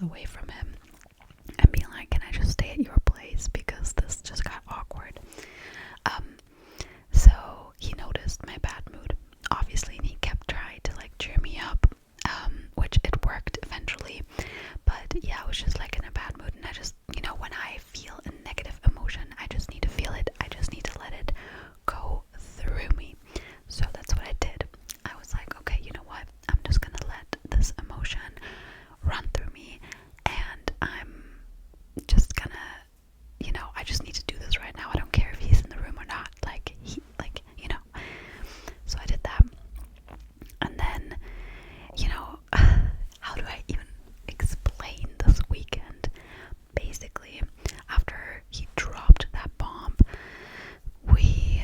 away from him and being like, can I just stay at your place because this just got awkward. So he noticed my bad mood, obviously, and he kept trying to like cheer me up, which it worked eventually. But yeah, I was just like in a bad mood, and I just, when I feel a negative emotion, I just need to feel it. I just need to let it go through me. So that's what I did. I was like, okay, you know what? I'm just gonna let this emotion run through me, and I'm just gonna, I just need to do this right now. I don't care if he's in the room or not. So I did that. And then, how do I even explain this weekend? Basically, after he dropped that bomb, we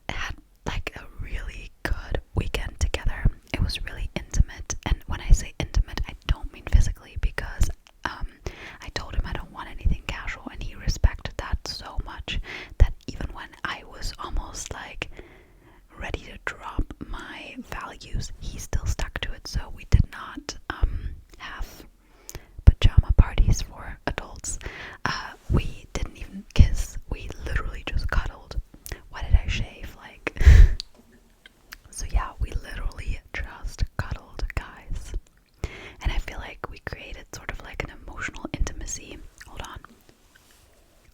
had like a really good weekend together. It was really intimate, and when I say intimate, I don't mean physically, because I told him I don't want anything casual, and he respected that so much that even when I was almost like ready to drop my values, he still stuck to it. So we did not have pajama parties for adults. We didn't even kiss. We literally just cuddled. Why did I shave? Like, so yeah, we literally just cuddled, guys. And I feel like we created sort of like an emotional intimacy. Hold on.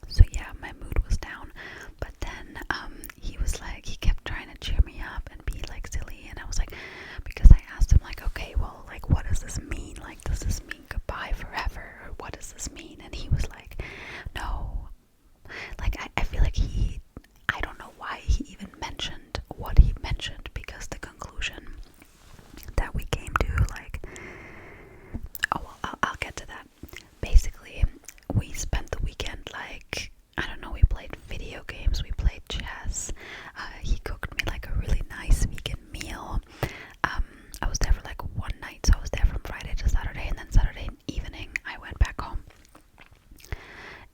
So yeah, my mood was down, but then he was like, he kept trying to cheer me up and be like silly, and I was like, because I asked him like, okay, well, like, what does this mean? Like, does this mean goodbye forever, or what does this mean? And he was like, no. Like, I feel like I don't know why he even mentioned what he mentioned, because the conclusion that we came to, like, oh, well, I'll get to that. Basically, we spent the weekend, like, I don't know, we played video games, we played chess. He cooked me like a really nice vegan meal. I was there for like one night, so I was there from Friday to Saturday, and then Saturday evening I went back home.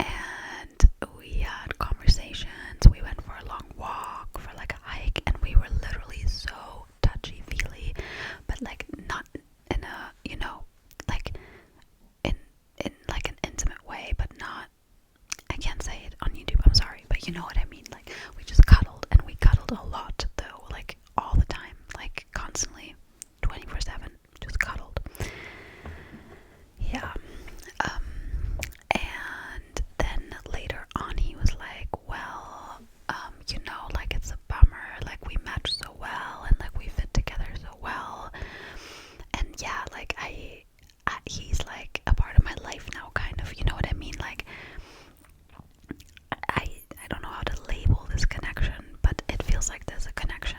And we had conversations, we went for a long walk, for like a hike, and we were literally so touchy-feely, but like not in a, like in like an intimate way, but not, I can't say it on YouTube, I'm sorry, but you know what I mean. Like, we just cuddled, and we cuddled a lot though, like all the time, like constantly, 24/7, just cuddled. Yeah. And then later on he was like, well, like, it's a bummer, like we match so well, and like we fit together so well. And yeah, like he's like a part of my life now, kind of, you know what I mean? Like, I don't know how to label this connection, but it feels like there's a connection.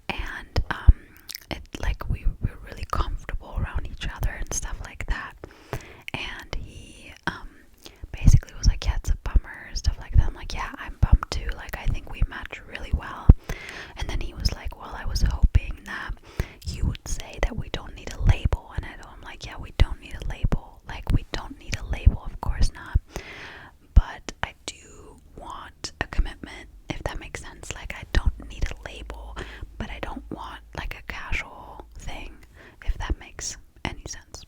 And it, like, we're really comfortable around each other and stuff like that. And he basically was like, yeah, it's a bummer, stuff like that. I'm like, yeah, I'm bummed too, like, I think we match really well. And then he was like, well, I was hoping that you would say that we don't need a label. And I'm like, yeah, we don't need a label. Like, we don't need a label, of course not. But I do want a commitment, if that makes sense. Like, I don't need a label, but I don't want like a casual thing, if that makes any sense.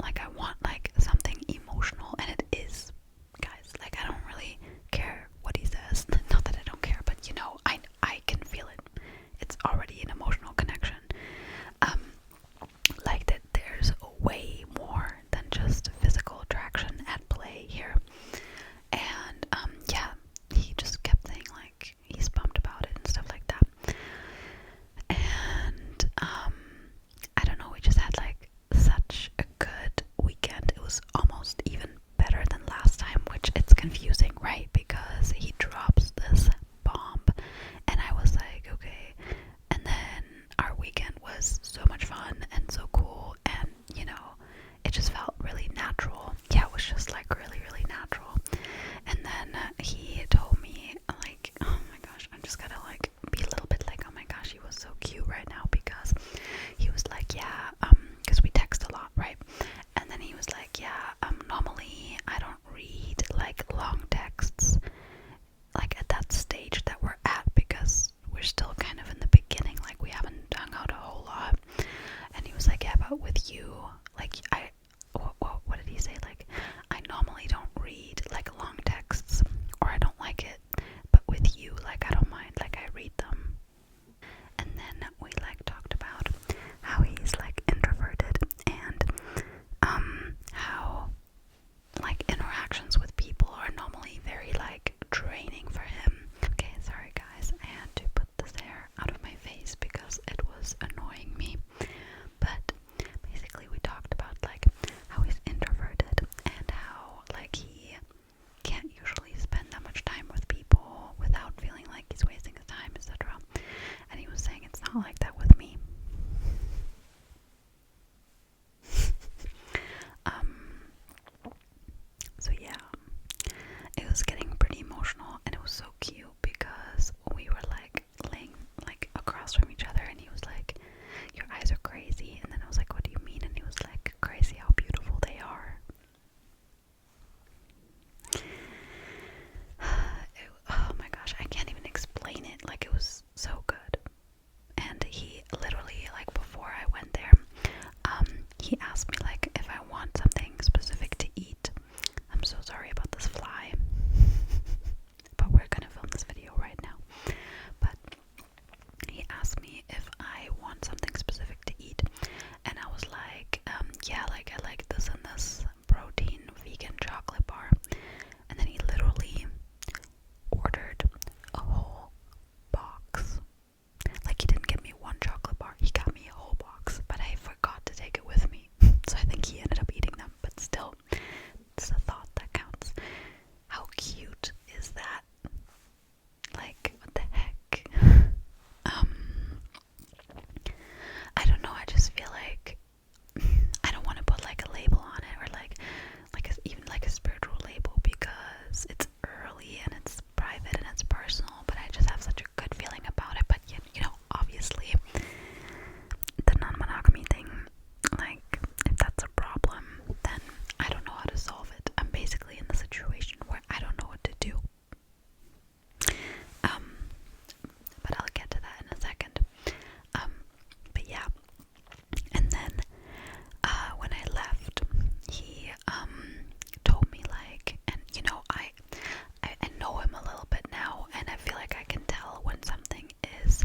Like, I want like something emotional, and it is, guys. Like, I don't really care what he says. Not that I don't care, but I can feel it. It's already an emotional connection. Like, that there's way more than just physical attraction at play here. And yeah, he just kept saying like he's bummed about it and stuff like that. And I don't know, we just had like such a good weekend. It was almost even better than last time, which it's confusing, right? Because he drops this bomb, and I was like, okay. And then our weekend was so much fun and so cool, and it just felt really natural. Yeah, it was just like really, really natural. And then he told me, like, oh my gosh, I'm just gonna like be a little bit like, oh my gosh, he was so cute right now, because he was like, yeah, because we text a lot, right? And then he was like, yeah, normally I don't read like long texts, like at that stage that we're at, because we're still kind of in the beginning, like we haven't hung out a whole lot. And he was like, yeah, but with you, like, was in this protein vegan chocolate bar, and then he literally ordered a whole box. Like, he didn't get me one chocolate bar, he got me a whole box, but I forgot to take it with me. So I think he ended up eating them, but still, it's a thought that counts. How cute is that? Like, what the heck? I don't know, I just feel like I don't want to put like a label on it, or even like a spiritual label, because it's early and it's private and it's personal, but I just have such a good feeling about it. But you know, obviously the non-monogamy thing, like, if that's a problem, then I don't know how to solve it. I'm basically in the situation where I don't know what to do. But I'll get to that in a second. But yeah, and then when I left, he told me, like, and you know, I know him a little bit now, and I feel like I can tell when something is,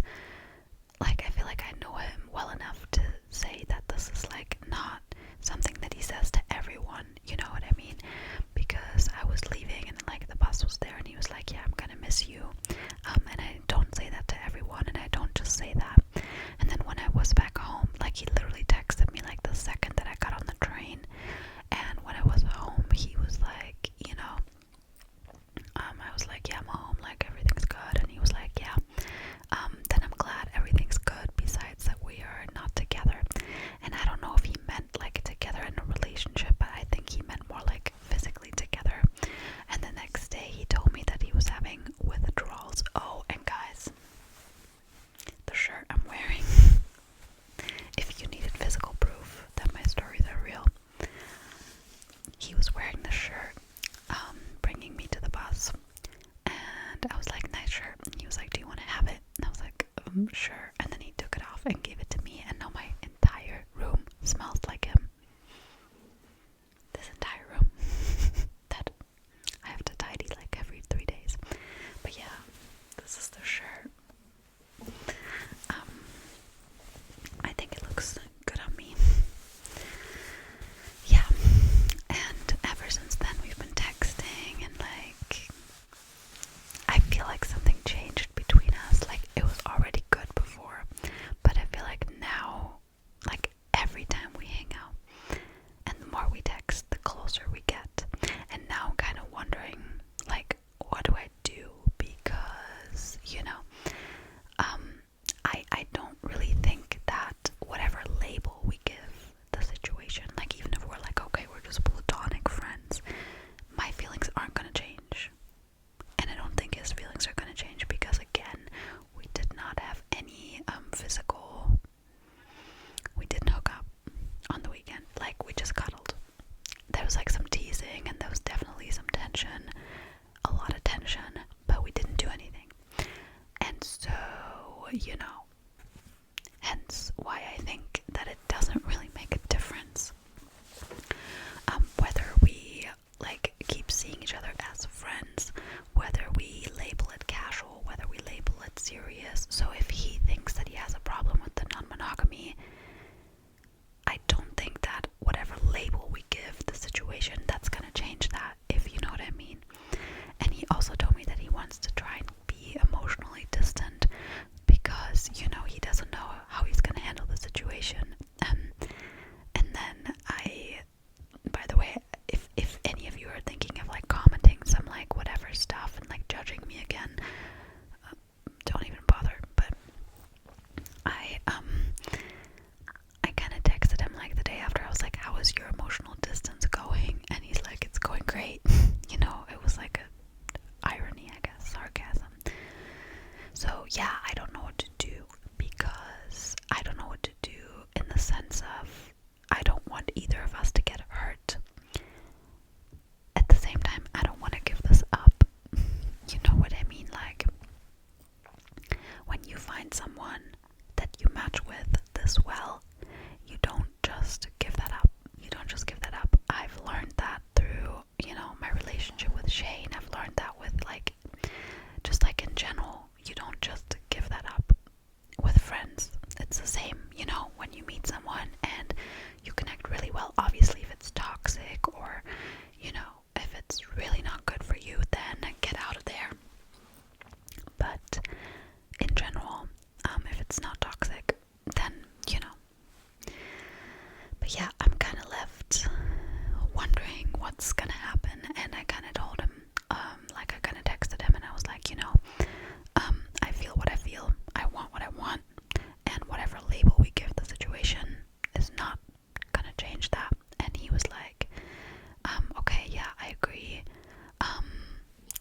like, I feel like I know him well enough to say that this is like not something that he says to everyone, you know what I mean? Because I was leaving and like the bus was there, and he was like, yeah, I'm gonna miss you, and I don't say that to everyone, and I don't just say that. And then when I was back home, like, he literally texted me like the second that I got on the train, and when I was home, he was like, you know, I was like, yeah, I'm home, like, everything's good, and he was like, yeah, then I'm glad everything's good, besides that we are not together. And I don't know if he meant like together in a relationship, but I think he meant more like physically together. And the next day he told me that he was having withdrawals. Oh, and guys, the shirt I'm wearing, if you needed physical proof that my stories are real, he was wearing the shirt, bringing me to the bus, and I was like, nice shirt. And he was like, do you want to have it? And I was like, sure. And then he took it off and gave it to me, and now my entire room smells like him. This entire room that I have to tidy like every 3 days. But yeah, this is the shirt. I think it looks good on me. Yeah, and ever since then we've been texting, and like, I feel like something changed between us. Like, it was already good before, but I feel like now, like, every time we hang out and the more we text, the closer we get. And now I'm kind of wondering, like, what do I do? Because, you know, I don't really think that whatever label we give the situation, like, even if we're like, okay, we're just platonic friends, my feelings aren't gonna change. And I don't think his feelings are gonna change, because again, we did not have any physical, we didn't hook up on the weekend. Like, we just cuddled. There was like some TV what's gonna happen. And I kind of told him, like I kind of texted him and I was like, I feel what I feel, I want what I want, and whatever label we give the situation is not gonna change that. And he was like, okay, yeah, I agree.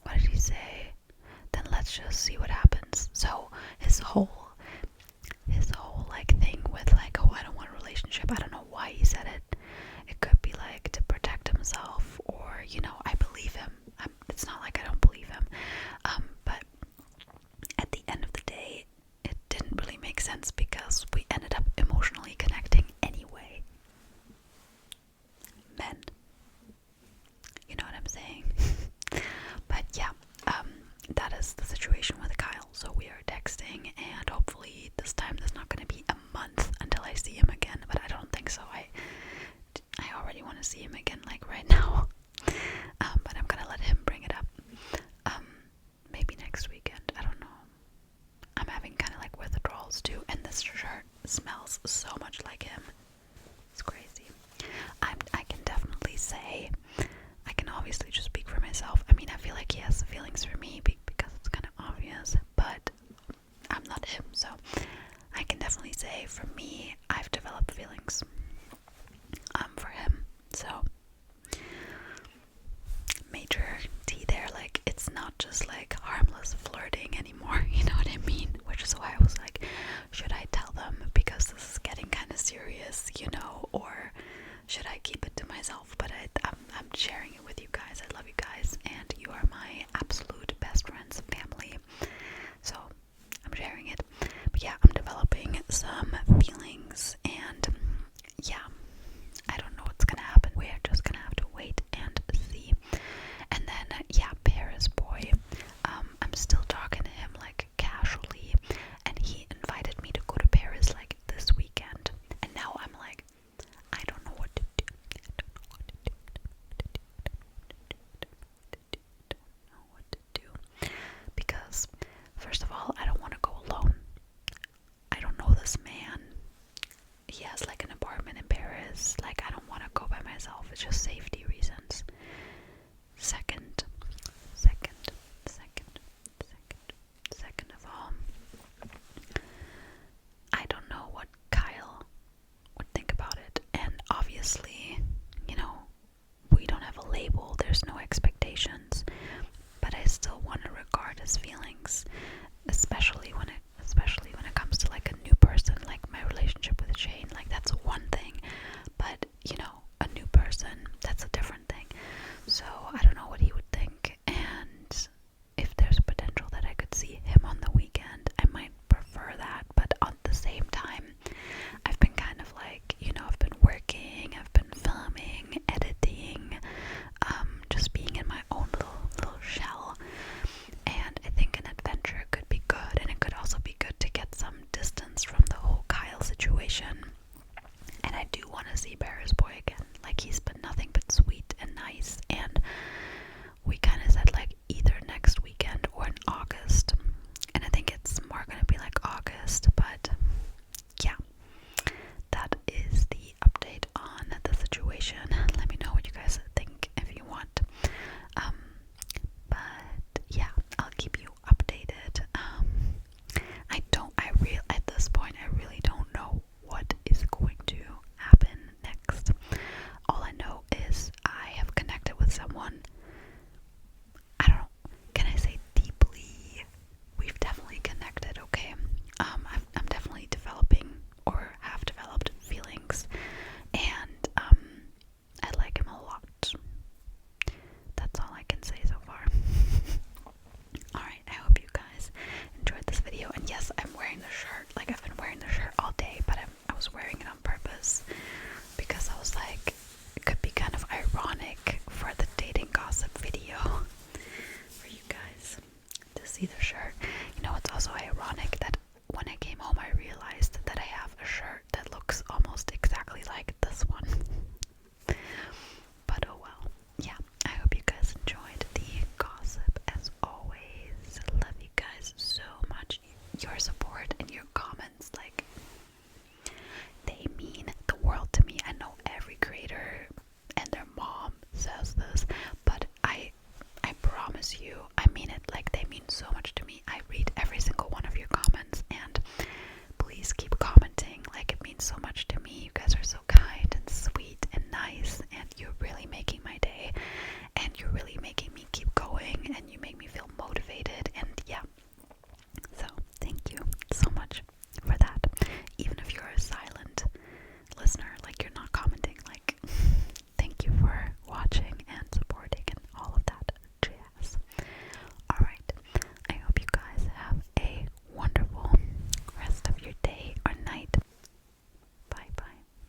What did he say? Then let's just see what happens. So his whole like thing with like, oh, I don't want a relationship, I don't know why he said it. It could be like to protect himself, or I believe him. It's not like I don't believe him. But at the end of the day, it didn't really make sense because we ended up emotionally connecting anyway. Men. You know what I'm saying? But yeah, that is the situation with Kyle. So we are texting, and hopefully this time there's not going to be a month until I see him again. But I don't think so. I already want to see him again, like right now. But I'm gonna let him bring it up. Maybe next weekend. I don't know. I'm having kind of like withdrawals too, and this shirt smells so much like him. It's crazy. I can definitely say, I can obviously just speak for myself. I mean, I feel like he has feelings for me because it's kind of obvious, but I'm not him, so I can definitely say for me, I've developed feelings for him. So major T there, like it's not just like harmless flirting anymore, you know what I mean? Which is why I was like, should I tell them because this is getting kind of serious, or should I keep it to myself? But I'm sharing it with you guys. I love you guys, and you are my absolute best friends, family. So I'm sharing it. But yeah, I'm developing some feelings, and yeah, I don't know what's gonna happen. We're just gonna have to wait and see. And then yeah, Paris boy, I'm still talking to him like casually, and he invited me to go to Paris like this weekend. And now I'm like, I don't know what to do. Don't know what to do. Because first of all, I don't want to go alone. I don't know this man. He has like an apartment in Paris. Like, I don't want to go by myself. It's just safety reasons. Second of all, I don't know what Kyle would think about it. And obviously, we don't have a label. There's no expectations. But I still want to regard his feelings, especially